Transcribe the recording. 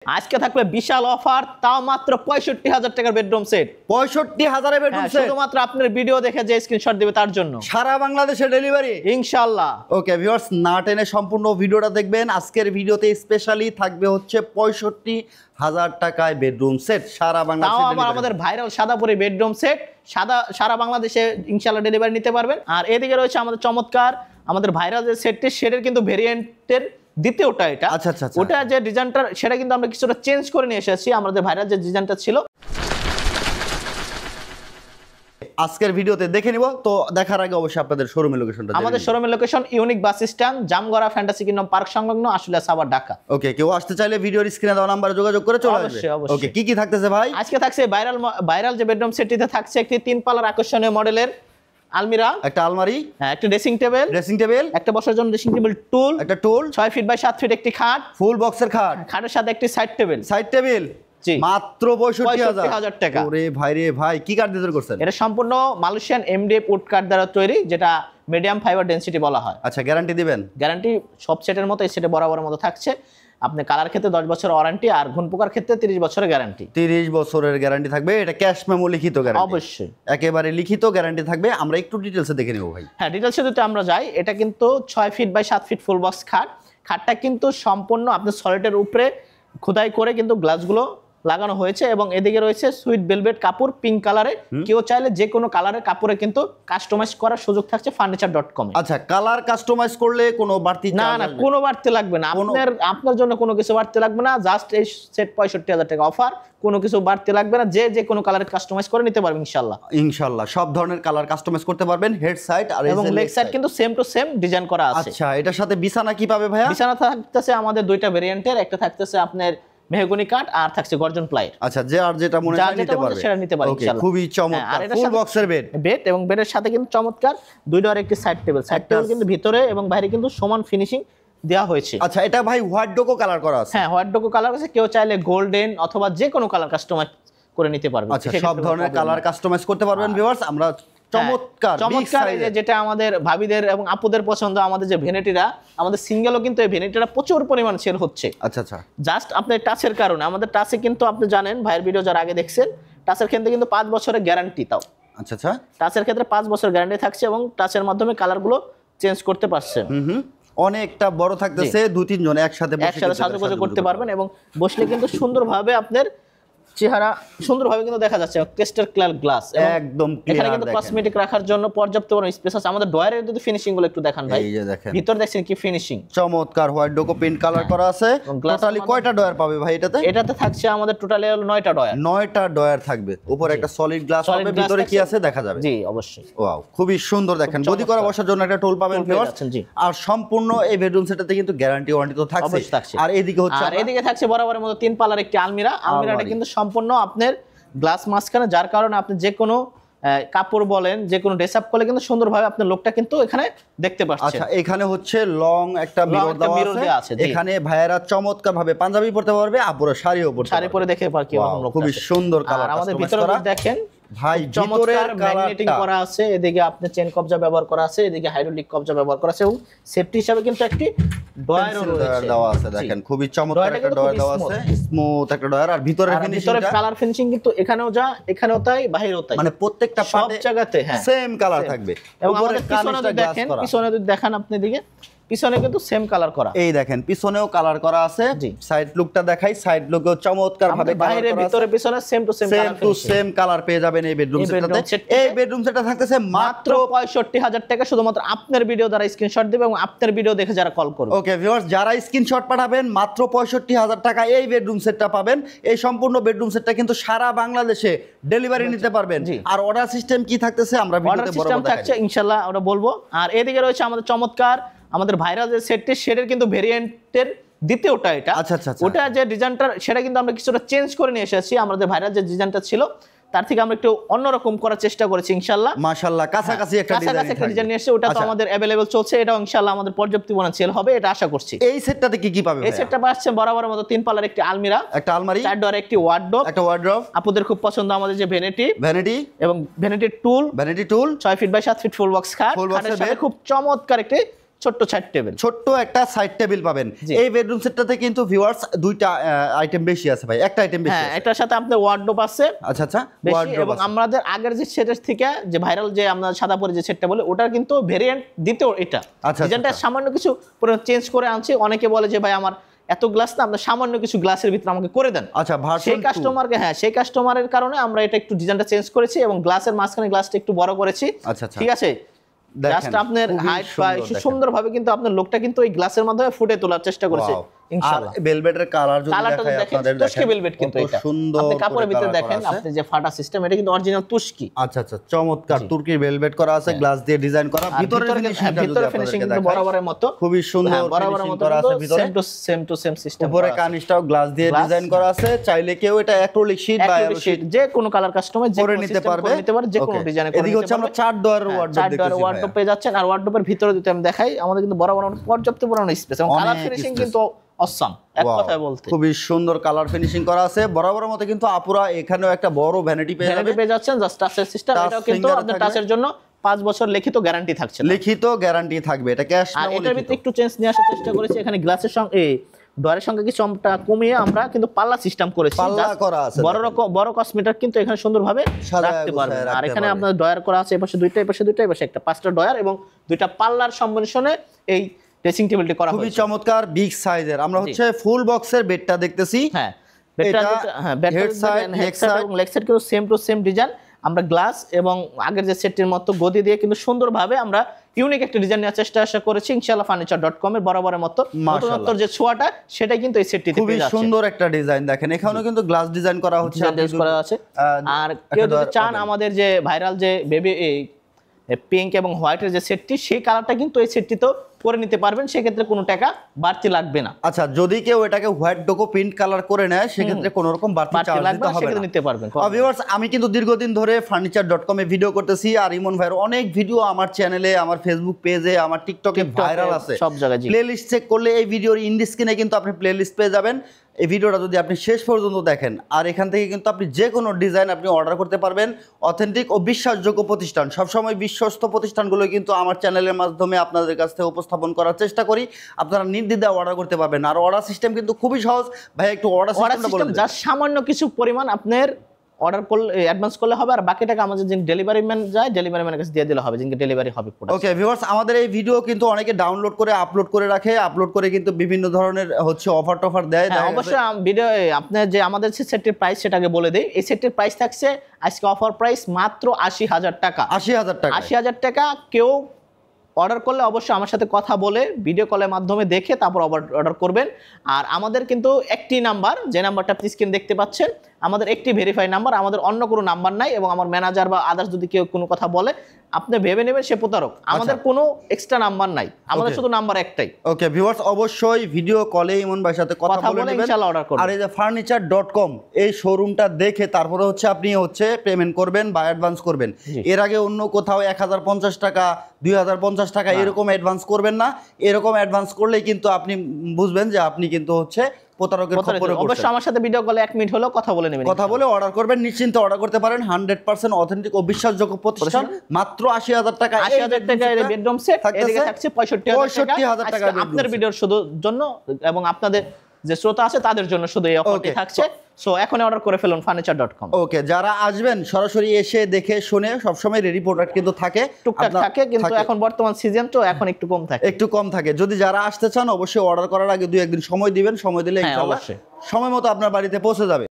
আজকে থাকবে বিশাল অফার, তাও মাত্র ৬৫,০০০ টাকার বেডরুম সেট। ৬৫,০০০ এর বেডরুম সেট শুধুমাত্র আপনার ভিডিও দেখে যে স্ক্রিনশট দিবে তার জন্য সারা বাংলাদেশে ডেলিভারি ইনশাআল্লাহ। ওকে ভিউয়ার্স, না টেনে সম্পূর্ণ ভিডিওটা দেখবেন। আজকের ভিডিওতে স্পেশালি থাকবে হচ্ছে ৬৫,০০০ টাকায় বেডরুম সেট সারা বাংলাদেশে। তাও আবার আমাদের ভাইরাল সাদাপুরি বেডরুম সেট, সারা বাংলাদেশে ইনশাআল্লাহ ডেলিভারি নিতে পারবেন। আর এদিকে রয়েছে আমাদের চমৎকার আমাদের ভাইরাল যে সেটটি, সেটার কিন্তু ভেরিয়েন্টের দ্বিতীয়টা এটা। আচ্ছা আচ্ছা, ওটা যে ডিজাইনটা সেটা কিন্তু আমরা কিছুটা চেঞ্জ করে নিয়ে এসেছি। আমাদের ভাইরাল যে ডিজাইনটা ছিল আজকের ভিডিওতে দেখে নিব। তো দেখার আগে অবশ্যই আপনাদের শোরুমের লোকেশনটা আমাদের শোরুমের location unique bus stand, Jamgora fantasy kingdom park সংলগ্ন, আশুলিয়া সাভার, ঢাকা। ওকে, কেউ আসতে চাইলে ভিডিওর স্ক্রিনে দেওয়া নম্বরে যোগাযোগ করে চলে আসবে। ওকে, কি থাকতেছে ভাই? আজকে থাকছে ভাইরাল যে বেডরুম সেটটিতে থাকছে একটি 3 পাল্লার আকর্ষণীয় মডেলের আলমিরা, একটা আলমারি, একটা ড্রেসিং টেবিল, একটা বসার জন্য ড্রেসিং টেবিল টুল, একটা টুল 6 ফিট বাই 7 ফিট একটি খাট, ফুল বক্সের খাট, খাটের সাথে একটি সাইড টেবিল মাত্র ৬৫,০০০ টাকা। ওরে ভাই রে ভাই, কি কাঠ দিয়ে তৈরি করছেন? এটা সম্পূর্ণ মালয়েশিয়ান এমডিএফ উড কাঠ দ্বারা তৈরি, যেটা মিডিয়াম ফাইবার ডেনসিটি বলা হয়। আচ্ছা, গ্যারান্টি দিবেন? গ্যারান্টি সব সেটের মতো এই সেটে বরাবরের মতো থাকছে। আপনি কালার ক্ষেত্রে 10 বছর ওয়ারেন্টি, আর ঘুণ পোকার ক্ষেত্রে 30 বছরের গ্যারান্টি। 30 বছরের গ্যারান্টি থাকবে। এটা ক্যাশ মেমো লিখিত গ্যারান্টি? অবশ্যই, একেবারে লিখিত গ্যারান্টি থাকবে। আমরা একটু ডিটেইলসে দেখে নেব ভাই। হ্যাঁ, ডিটেইলসে যদি আমরা যাই, এটা কিন্তু 6 feet by 7 feet full box খাটটা কিন্তু সম্পূর্ণ আপনি সলিডের উপরে খোদাই করে কিন্তু গ্লাসগুলো লাগানো হয়েছে, এবং এদিকে রয়েছে সুইট ভেলভেট কাপড় পিঙ্ক কালারে। কেউ চাইলে যে কোনো কালারের কাপড়ে কিন্তু কাস্টমাইজ করার সুযোগ থাকছে furniture.com এ। আচ্ছা, কালার কাস্টমাইজ করলে কোনো বাড়তি না, কোনো বাড়তি লাগবে না। আপনার জন্য কোনো কিছু বাড়তি লাগবে না। জাস্ট এই সেট ৬৫,০০০ টাকা অফার, কোনো কিছু বাড়তি লাগবে না। যে কোনো কালার কাস্টমাইজ করে নিতে পারবেন ইনশাআল্লাহ। সব ধরনের কালার কাস্টমাইজ করতে পারবেন। হেড সাইড আর লেগ সাইড কিন্তু সেম টু সেম ডিজাইন করা আছে। আচ্ছা, এটার সাথে বিছানা কি পাবে ভাইয়া? বিছানা থাকতেছে আমাদের দুইটা ভেরিয়েন্টের, একটা থাকতেছে আপনার মেহগনি কাঠ, আর থাকছে গর্জন প্লাইয়ের। আচ্ছা, যে আর যেটা মনে হয় নিতে পারবে, সেটা নিতে পারবে ইনশাআল্লাহ। খুবই চমৎকার ফুল বক্সের বেড এবং বেডের সাথে কিন্তু চমৎকার দুই ডোর একটি সাইড টেবিল কিন্তু ভিতরে এবং বাইরে কিন্তু সমান ফিনিশিং দেওয়া হয়েছে। আচ্ছা, এটা ভাই হোয়াইট ডোকো কালার করা আছে? হ্যাঁ, হোয়াইট ডোকো কালার আছে। কেউ চাইলে গোল্ডেন অথবা যে কোনো কালার কাস্টমাইজ করে নিতে পারবে। আচ্ছা, সব ধরনের কালার কাস্টমাইজ করতে পারবেন ভিউয়ার্স। আমরা চমৎকার যেটা আমাদের ভাবিদের এবং আপুদের পছন্দ, আমাদের যে ভেনিটিরা, আমাদের সিঙ্গেলও কিন্তু এই ভেনিটিরা প্রচুর পরিমাণ সেল হচ্ছে। আচ্ছা আচ্ছা, জাস্ট আপনার টাচের কারণে। আমাদের টাচে কিন্তু আপনি জানেন, ভাইয়ের ভিডিও যারা আগে দেখছেন, টাচের ক্ষেত্রে কিন্তু 5 বছরের গ্যারান্টি। তাও আচ্ছা আচ্ছা, টাচের ক্ষেত্রে 5 বছর গ্যারান্টি থাকছে, এবং টাচের মাধ্যমে কালারগুলো চেঞ্জ করতে পারছেন। অনেকটা বড় থাকতেছে, 2-3 জন একসাথে সাজুগুজু করতে পারবেন, এবং বসলে কিন্তু সুন্দরভাবে আপনার চেহারা সুন্দরভাবে কিন্তু দেখা যাচ্ছে। ক্রিস্টাল ক্লিয়ার গ্লাস, একদম ক্লিয়ার। এখানে কিন্তু কসমেটিক রাখার জন্য পর্যাপ্ত পরিমাণ স্পেস আছে। আমাদের ডয়ারের যদি ফিনিশিং গুলো একটু দেখান ভাই। এই যে দেখেন, ভিতর দেখছেন কি ফিনিশিং, চমৎকার হোয়াইট ডোকো পেইন্ট কালার করা আছে। টোটালি কয়টা ডয়ার পাবে ভাই এটাতে? এটাতে থাকছে আমাদের টোটালি 9টা ডয়ার। 9টা ডয়ার থাকবে। উপরে একটা সলিড গ্লাস হবে, ভিতরে কি আছে দেখা যাবে। জি অবশ্যই। ওয়াও, খুবই সুন্দর। দেখেন, গদি করা বসার জন্য একটা টুল পাবেন ভিউয়ার্স। আর সম্পূর্ণ এই বেডরুম সেটটাতে কিন্তু গ্যারান্টি ওয়ারেন্টি তো থাকছে। আর এদিকে হচ্ছে, আর এদিকে থাকছে বরাবরের মতো 3 পাল্লার একটি আলমিরাটা কিন্তু সম্পূর্ণ আপনার গ্লাস মাঝখানে, যার কারণে আপনি যে কোনো কাপড় বলেন, যে কোনো ড্রেস আপ করলে কিন্তু সুন্দরভাবে আপনার লোকটা কিন্তু এখানে দেখতে পাচ্ছেন। আচ্ছা, এখানে হচ্ছে লং একটা মিরর দেওয়া আছে। এখানে ভাইয়েরা চমৎকার ভাবে পাঞ্জাবি পরতে পারবে, আপুরা শাড়িও পরতে পারবে। শাড়ি পরে দেখে পার কি খুবই সুন্দর কালার। আমাদের ভিতরে দেখেন ভাই, চমৎকার ম্যাগনেটিং করা আছে। এদিকে আপনি চেন কবজা ব্যবহার করা আছে, এদিকে হাইড্রোলিক কবজা ব্যবহার করা আছে, এবং সেফটি হিসাবে কিন্তু একটি ডয়ারও দেওয়া আছে। দেখেন, খুবই চমৎকার একটা ডয়ার দেওয়া আছে, স্মুথ একটা ডয়ার। আর ভিতরে কালার ফিনিশিং কিন্তু এখানেও এখানেও তাই, বাইরেও তাই, মানে প্রত্যেকটা সব জায়গাতে সেম কালার থাকবে। এবং আমাদের পিছনে দেখেন, পিছনে যদি দেখান আপনি এদিকে, পিছনে কিন্তু সেম কালার করা। এই দেখেন, পিছনেও কালার করা আছে। সাইড লুকটা দেখাই, সাইড লুকও চমৎকার ভাবে বাইরে ভিতরে পিছনে সেম টু সেম কালার পেয়ে যাবেন এই বেডরুম সেটটাতে। এই বেডরুম সেটটা থাকতেছে মাত্র ৬৫,০০০ টাকা, শুধুমাত্র আপনার ভিডিও দ্বারা স্ক্রিনশট দিবেন এবং আপনার ভিডিও দেখে যারা কল করবে। ওকে ভিউয়ার্স, যারা স্ক্রিনশট পাঠাবেন মাত্র ৬৫,০০০ টাকা এই বেডরুম সেটটা পাবেন। এই সম্পূর্ণ বেডরুম সেটটা কিন্তু সারা বাংলাদেশে ডেলিভারি নিতে পারবেন। আর অর্ডার সিস্টেম কি থাকতেছে আমরা ভিডিওতে বরাবর থাকছে ইনশাআল্লাহ আমরা বলবো। আর এদিকে রয়েছে আমাদের চমৎকার আমাদের ভাইরাল যে সেটটি, সেটার কিন্তু ভেরিয়েন্টের দ্বিতীয়টা এটা। আচ্ছা আচ্ছা, ওটা যে ডিজাইনটা সেটা কিন্তু আমরা কিছুটা চেঞ্জ করে নিয়ে এসেছি। আমাদের ভাইরাল যে ডিজাইনটা ছিল তার থেকে আমরা একটু অন্যরকম করার চেষ্টা করেছি ইনশাআল্লাহ। মাশাআল্লাহ, কাছাকাছি একটা ডিজাইন নিয়ে এসেছে। ওটা তো আমাদের अवेलेबल চলছে, এটাও ইনশাআল্লাহ আমাদের পর্যাপ্ত পরিমাণে সেল হবে, এটা আশা করছি। এই সেটটাতে কি কি পাবে? এই সেটটা পাচ্ছে বরাবরের মতো 3 পাল্লার একটি আলমিরা, একটা আলমারি, 4 ডোর একটি ওয়ার্ডরোব, আপুদের খুব পছন্দ আমাদের যে ভ্যানিটি এবং ভ্যানিটি টুল 6 feet by 7 feet full box খাট। খাটের সাথে খুব চমৎকার একটি ছোট্ট সাইড টেবিল, ছোট্ট একটা সাইড টেবিল পাবেন। এই বেডরুম সেটটাতে কিন্তু ভিউয়ার্স দুইটা আইটেম বেশি আছে ভাই, একটা আইটেম বেশি আছে। এটার সাথে আপনাদের ওয়ার্ডরোব আছে। আচ্ছা আচ্ছা, ওয়ার্ডরোব। এবং আমাদের আগের যে সেটের থেকে যে ভাইরাল যে আমরা সাদা পরে যে সেটটা বলে ওটার কিন্তু ভেরিয়েন্ট দ্বিতীয় এটা। ডিজাইনটা সামান্য কিছু পুরো চেঞ্জ করে আনছি। অনেকে বলে যে ভাই আমার এত গ্লাস না, আমরা সামান্য কিছু গ্লাসের ভিতরে আমাকে করে দেন। আচ্ছা, সেই কাস্টমারকে সেই কাস্টমারের কারণে আমরা এটা একটু ডিজাইনটা চেঞ্জ করেছি এবং গ্লাসের মাঝখানে গ্লাসটা একটু বড় করেছি। আচ্ছা, ঠিক আছে, জাস্ট আপনার হাইট বা সুন্দরভাবে কিন্তু আপনার লোকটা কিন্তু এই গ্লাসের মাধ্যমে ফুটে তোলার চেষ্টা করেছে ইনশাআল্লাহ। ভেলভেটের কালার যদি দেখাই আপনাদের, তুস্কি ভেলভেট কিন্তু এটা সুন্দর। আপনি কাপড়ের ভিতরে দেখেন আপনি যে ফাটা সিস্টেম, এটা কিন্তু অরিজিনাল তুস্কি। আচ্ছা আচ্ছা, চমৎকার তুর্কি ভেলভেট করা আছে, গ্লাস দিয়ে ডিজাইন করা। ভিতরে ফিনিশিং কিন্তু বরাবরের মতো, খুবই সুন্দর বরাবরের মতো করা আছে। ভিতরে সেম টু সেম সিস্টেম। উপরে কার্নিশটাও গ্লাস দিয়ে ডিজাইন করা আছে। চাইলে কেউ এটা অ্যাক্রিলিক শীট বা যে কোনো কালার কাস্টমাইজ করে নিতে পারবে, যে কোনো ডিজাইনে করে নিতে পারবে। এদিকে হচ্ছে আমরা 4 ডয়ারের ওয়ার্ডরোব দেখতেছি। 4 ডয়ারের ওয়ার্ডরোব পেয়ে যাচ্ছেন। আর ওয়ার্ডরোবের ভিতরে যদি আমি দেখাই, আমাদের কিন্তু বড় পর্যাপ্ত পরিমাণে স্পেস এবং কালার ফিনিশিং কিন্তু অসাম, এক কথায় বলতে খুবই সুন্দর কালার ফিনিশিং করা আছে। বরাবর মতো কিন্তু আপুরা এখানেও একটা বড় ভ্যানিটি পেয়ে যাচ্ছেন। জাস্ট টাচের সিস্টেম, এটাও কিন্তু আপনার টাচের জন্য 5 বছর লিখিত গ্যারান্টি থাকছে। লিখিত গ্যারান্টি থাকবে, এটা ক্যাশ না। আর এটার ভিতরে একটু চেঞ্জ নিয়ে আসার চেষ্টা করেছি। এখানে গ্লাসের সঙ্গে ডয়ারের সঙ্গে কিছু আমটা কমিয়ে আমরা কিন্তু পাল্লা সিস্টেম করেছি। পাল্লা করা আছে, বড় কসমেটার কিন্তু এখানে সুন্দরভাবে রাখতে পারবেন। আর এখানে আপনার ডয়ার করা আছে, এপাশে দুইটা, এপাশে দুইটা, এপাশে একটা, 5টা ডয়ার এবং 2টা পাল্লার সম্মিশ্রণে এই ড্রেসিং টেবিলটি করা হয়েছে। খুবই চমৎকার বিগ সাইজের। আমরা হচ্ছে ফুল বক্সের বেডটা দেখতেছি। বেডটা হেড সাইড এবং লেগ সাইড কিন্তু সেম টু সেম ডিজাইন। আমরা গ্লাস এবং আগের যে সেটটির মতো গদি দিয়ে কিন্তু সুন্দরভাবে আমরা ইউনিক একটা ডিজাইন নেওয়ার চেষ্টা করেছি ইনশাআল্লাহ। ফার্নিচার.com এর বরাবরের মতো নতুনত্বর যে ছোঁয়াটা সেটাই কিন্তু এই সেটটিতে পেয়ে যাচ্ছে। খুবই সুন্দর একটা ডিজাইন দেখেন, এখানেও কিন্তু গ্লাস ডিজাইন করা হচ্ছে, করা আছে। আর কেউ যদি চান আমাদের যে ভাইরাল যে বেবি পিঙ্ক এবং হোয়াইটের যে সেটটি, সেই কালারটা কিন্তু এই সেটটিতেও করে নিতে পারবেন, সেক্ষেত্রে কোনো টাকা বাড়তি লাগবে না। আচ্ছা, যদি কেউ এটাকে হোয়াইট ডোকো প্রিন্ট কালার করে নেয় সেক্ষেত্রে কোনো রকম বাড়তি চার্জ দিতে হবে না, নিতে পারবেন। ভিউয়ার্স, আমি কিন্তু দীর্ঘদিন ধরে ফার্নিচার.com এ ভিডিও করতেছি। আর ইমন ভাইয়ের অনেক ভিডিও আমার চ্যানেলে, আমার ফেসবুক পেজে, আমার টিকটকে ভাইরাল আছে, সব জায়গায়। প্লেলিস্ট চেক করলে এই ভিডিওর ইন্ড স্ক্রিনে কিন্তু আপনি প্লেলিস্ট পেয়ে যাবেন। এই ভিডিওটা যদি আপনি শেষ পর্যন্ত দেখেন, আর এখান থেকে কিন্তু আপনি যে কোনো ডিজাইন আপনি অর্ডার করতে পারবেন। অথেন্টিক ও বিশ্বাসযোগ্য প্রতিষ্ঠান, সবসময় বিশ্বস্ত প্রতিষ্ঠানগুলো কিন্তু আমার চ্যানেলের মাধ্যমে আপনাদের কাছ থেকে উপস্থাপন করার চেষ্টা করি। আপনারা নির্দ্বিধায় অর্ডার করতে পারবেন। আর অর্ডার সিস্টেম কিন্তু খুবই সহজ ভাই, একটু অর্ডার সিস্টেমটা বলুন। যা সামান্য কিছু পরিমাণ আপনার অর্ডার করলে অ্যাডভান্স করলে হবে, আর বাকি টাকা আমাদের যে ডেলিভারি ম্যান যায়, ডেলিভারি ম্যানের কাছে দিয়ে দিলে হবে, যিনি ডেলিভারি হবে। ওকে ভিউয়ার্স, আমাদের এই ভিডিও কিন্তু অনেকে ডাউনলোড করে আপলোড করে রাখে, আপলোড করে কিন্তু বিভিন্ন ধরনের হচ্ছে অফার টফার দেয়। অবশ্যই ভিডিও আপনার যে আমাদের সেটের প্রাইস সেটাকে বলে দেই। এই সেটের প্রাইস থাকছে আজকে অফার প্রাইস মাত্র 80,000 টাকা। 80,000 টাকা। 80,000 টাকা। কেউ অর্ডার করলে অবশ্যই আমার সাথে কথা বলে ভিডিও কলের মাধ্যমে দেখে তারপর অর্ডার করবেন। আর আমাদের কিন্তু একটি নাম্বার, যে নাম্বারটা আপনি স্ক্রিন দেখতে পাচ্ছেন, আমাদের একটি ভেরিফাই নাম্বার, আমাদের অন্য কোনো নাম্বার নাই। এবং আমার ম্যানেজার বা আদার্স যদি কেউ কোনো কথা বলে, আপনি ভেবে নেবেন সে প্রতারক। আমাদের কোনো এক্সট্রা নাম্বার নাই, আমাদের শুধু নাম্বার একটাই। ওকে ভিউয়ার্স, অবশ্যই ভিডিও কলে ইমন ভাইয়ের সাথে কথা বলে নেবেন, ইনশাআল্লাহ অর্ডার করবেন। আর এই যে ফার্নিচার.com এই শোরুমটা দেখে তারপরে হচ্ছে আপনি হচ্ছে পেমেন্ট করবেন বা অ্যাডভান্স করবেন। এর আগে অন্য কোথাও 1050 টাকা, 2050 টাকা এরকম অ্যাডভান্স করবেন না। এরকম অ্যাডভান্স করলেই কিন্তু আপনি বুঝবেন যে আপনি কিন্তু হচ্ছে প্রতারকের খপ্পরে পড়ছেন। অবশ্যই আমার সাথে ভিডিও কলে 1 মিনিট হলো কথা বলে নেবেন, কথা বলে অর্ডার করবেন, নিশ্চিন্তে অর্ডার করতে পারেন। 100% অথেন্টিক ও বিশ্বাসযোগ্য প্রতিষ্ঠান, মাত্র 80,000 টাকা। 80,000 টাকা এর বেডরুম সেট, এদিকে থাকছে 65,000 টাকা আপনার ভিডিওর শুধু জন্য এবং আপনাদের যে শ্রোতা আছে তাদের জন্য শুধু এই অফারটি থাকছে। সো এখন অর্ডার করে ফেলুন ফার্নিচার.com। ওকে, যারা আসবেন সরাসরি এসে দেখে শুনে, সবসময় রেডি প্রোডাক্ট কিন্তু থাকে, টুকটাক থাকে, কিন্তু এখন বর্তমান সিজন তো এখন একটু কম থাকে। যদি যারা আসতে চান অবশ্যই অর্ডার করার আগে 2-1 দিন সময় দিবেন, সময় দিলে ইনশাআল্লাহ সময় মতো আপনার বাড়িতে পৌঁছে যাবে।